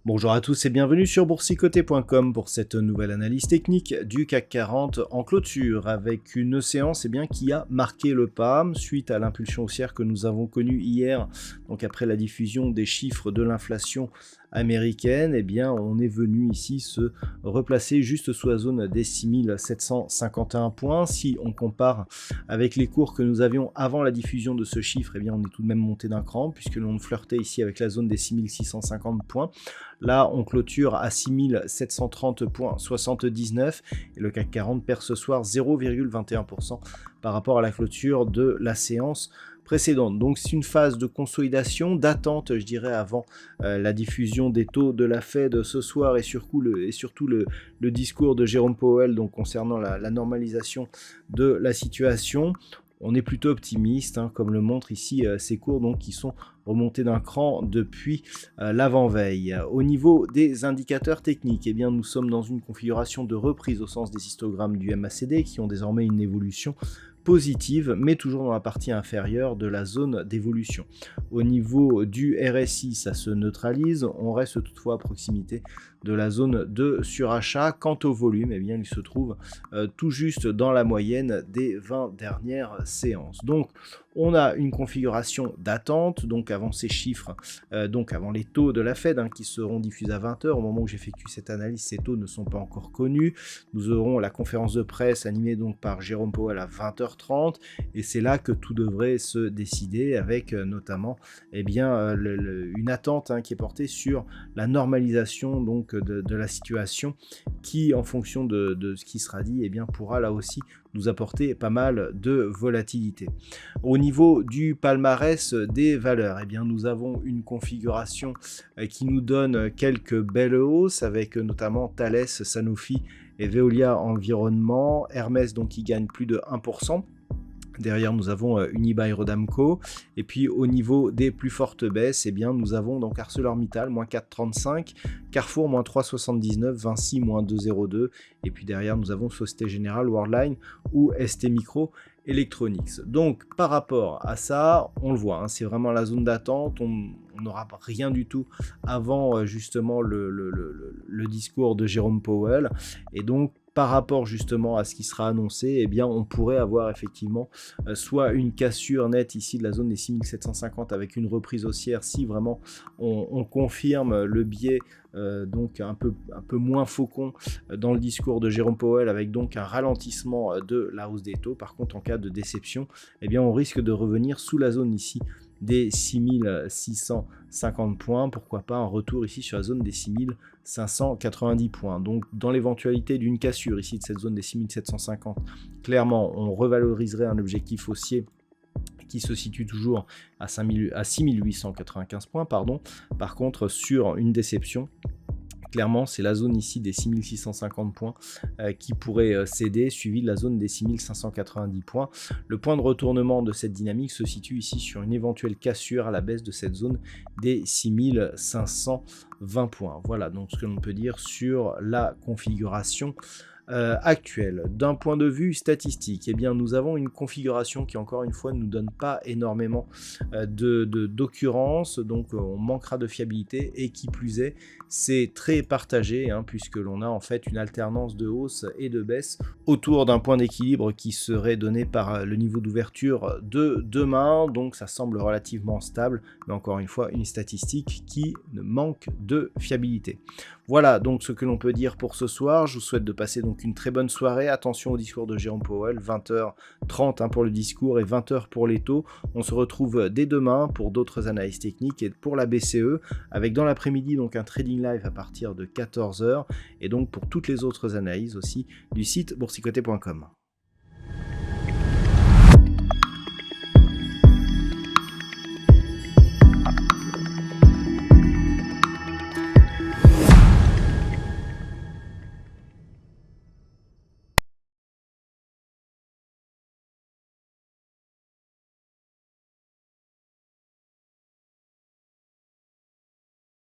Bonjour à tous et bienvenue sur boursicoté.com pour cette nouvelle analyse technique du CAC 40 en clôture avec une séance qui a marqué le pas suite à l'impulsion haussière que nous avons connue hier, donc après la diffusion des chiffres de l'inflation américaine. On est venu ici se replacer juste sous la zone des 6751 points. Si on compare avec les cours que nous avions avant la diffusion de ce chiffre, on est tout de même monté d'un cran puisque l'on flirtait ici avec la zone des 6650 points. Là, on clôture à 6730,79 et le CAC 40 perd ce soir 0,21% par rapport à la clôture de la séance précédente. Donc c'est une phase de consolidation, d'attente, je dirais, avant la diffusion des taux de la Fed ce soir et surtout le discours de Jérôme Powell donc concernant la normalisation de la situation. On est plutôt optimiste, comme le montrent ici ces cours qui sont remontés d'un cran depuis l'avant-veille. Au niveau des indicateurs techniques, nous sommes dans une configuration de reprise au sens des histogrammes du MACD qui ont désormais une évolution positive, mais toujours dans la partie inférieure de la zone d'évolution. Au niveau du RSI, ça se neutralise, on reste toutefois à proximité de la zone de surachat. Quant au volume, il se trouve tout juste dans la moyenne des 20 dernières séances. Donc, on a une configuration d'attente, donc avant ces chiffres, avant les taux de la Fed qui seront diffusés à 20h. Au moment où j'effectue cette analyse, ces taux ne sont pas encore connus. Nous aurons la conférence de presse animée donc par Jérôme Powell à 20h30 et c'est là que tout devrait se décider avec notamment une attente qui est portée sur la normalisation donc de la situation qui, en fonction de ce qui sera dit, pourra là aussi nous apporter pas mal de volatilité. Au niveau du palmarès des valeurs, nous avons une configuration qui nous donne quelques belles hausses avec notamment Thales, Sanofi et Veolia Environnement, Hermès donc qui gagne plus de 1%. Derrière, nous avons Unibail-Rodamco. Et puis, au niveau des plus fortes baisses, nous avons donc ArcelorMittal, moins 4,35, Carrefour, moins 3,79, Vinci, moins 2,02. Et puis derrière, nous avons Société Générale, Worldline ou ST Micro Electronics. Donc, par rapport à ça, on le voit, c'est vraiment la zone d'attente. On n'aura rien du tout avant justement le discours de Jérôme Powell. Et donc, par rapport justement à ce qui sera annoncé, on pourrait avoir effectivement soit une cassure nette ici de la zone des 6750 avec une reprise haussière si vraiment on confirme le biais donc un peu moins faucon dans le discours de Jérôme Powell avec donc un ralentissement de la hausse des taux. Par contre, en cas de déception, on risque de revenir sous la zone ici des 6650 points, pourquoi pas un retour ici sur la zone des 6590 points. Donc dans l'éventualité d'une cassure ici de cette zone des 6750, clairement on revaloriserait un objectif haussier qui se situe toujours à 6895 points. Par contre, sur une déception, clairement, c'est la zone ici des 6650 points qui pourrait céder, suivi de la zone des 6590 points. Le point de retournement de cette dynamique se situe ici sur une éventuelle cassure à la baisse de cette zone des 6520 points. Voilà donc ce que l'on peut dire sur la configuration actuelle. D'un point de vue statistique, nous avons une configuration qui encore une fois ne nous donne pas énormément d'occurrences, donc on manquera de fiabilité et qui plus est, c'est très partagé puisque l'on a en fait une alternance de hausse et de baisse autour d'un point d'équilibre qui serait donné par le niveau d'ouverture de demain, donc ça semble relativement stable, mais encore une fois une statistique qui manque de fiabilité. Voilà donc ce que l'on peut dire pour ce soir. Je vous souhaite de passer donc une très bonne soirée. Attention au discours de Jérôme Powell, 20h30 pour le discours et 20h pour les taux. On se retrouve dès demain pour d'autres analyses techniques et pour la BCE, avec dans l'après-midi donc un trading live à partir de 14h et donc pour toutes les autres analyses aussi du site boursicoté.com.